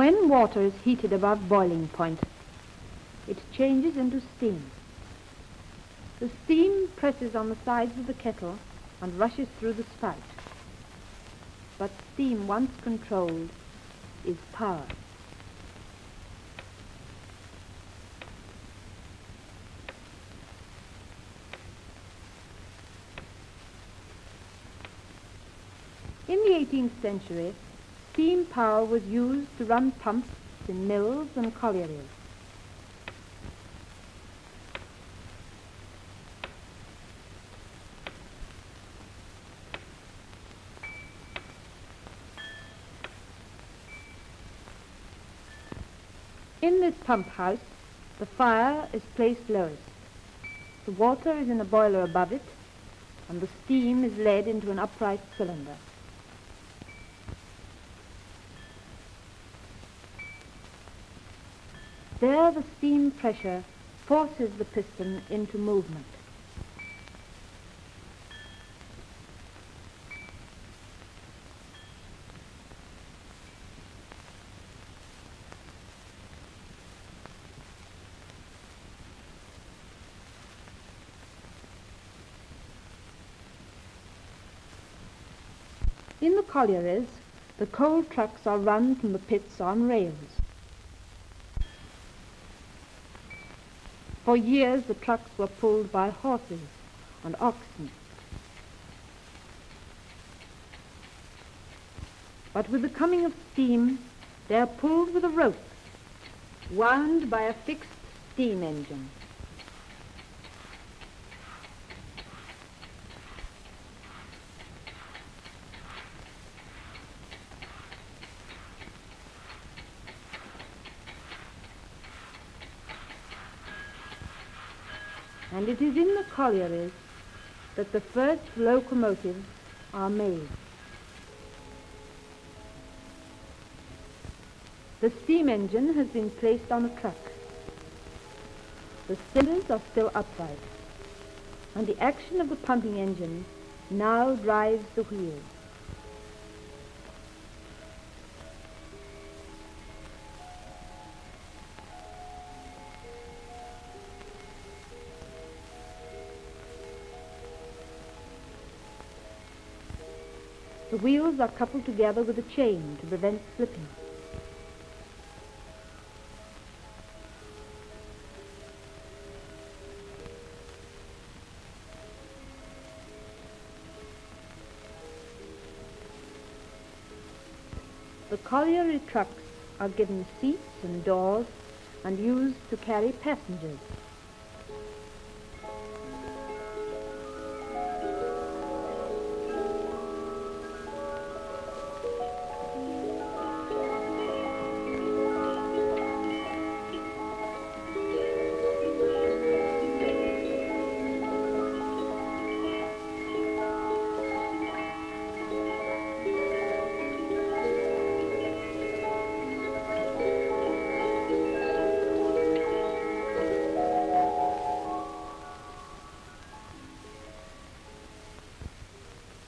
When water is heated above boiling point, it changes into steam. The steam presses on the sides of the kettle and rushes through the spout. But steam, once controlled, is power. In the 18th century, steam power was used to run pumps in mills and collieries. In this pump house, the fire is placed lowest. The water is in a boiler above it, and the steam is led into an upright cylinder. There the steam pressure forces the piston into movement. In the collieries, the coal trucks are run from the pits on rails. For years the trucks were pulled by horses and oxen. But with the coming of steam, they are pulled with a rope, wound by a fixed steam engine. And it is in the collieries that the first locomotives are made. The steam engine has been placed on a truck. The cylinders are still upright, and the action of the pumping engine now drives the wheels. The wheels are coupled together with a chain to prevent slipping. The colliery trucks are given seats and doors and used to carry passengers.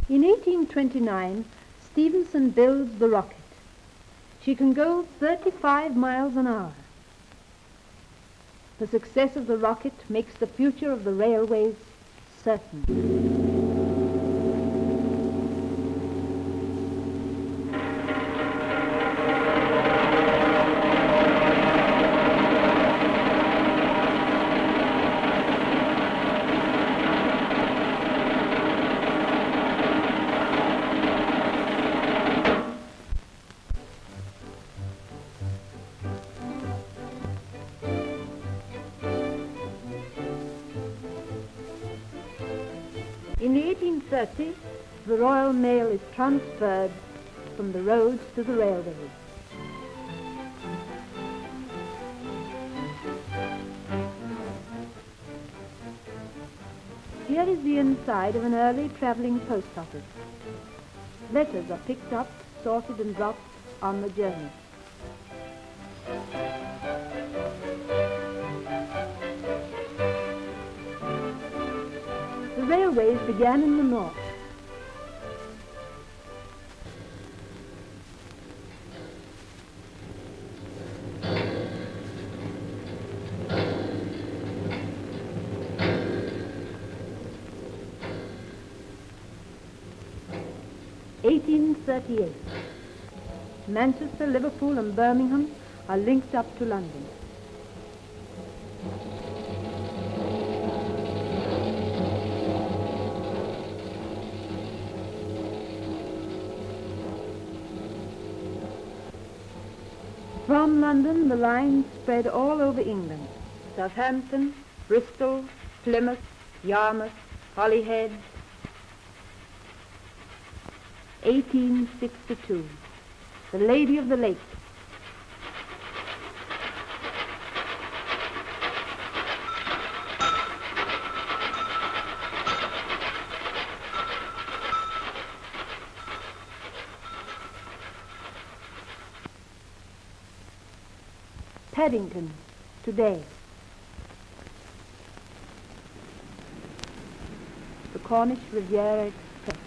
In 1829, Stephenson builds the rocket. She can go 35 miles an hour. The success of the rocket makes the future of the railways certain. In the 1830s, the Royal Mail is transferred from the roads to the railways. Here is the inside of an early travelling post office. Letters are picked up, sorted and dropped on the journey. The railways began in the north. 1838. Manchester, Liverpool and Birmingham are linked up to London. From London, the line spread all over England. Southampton, Bristol, Plymouth, Yarmouth, Holyhead. 1862. The Lady of the Lake. Paddington, today. The Cornish Riviera Express.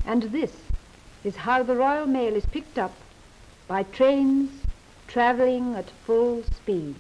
And this is how the Royal Mail is picked up by trains travelling at full speed.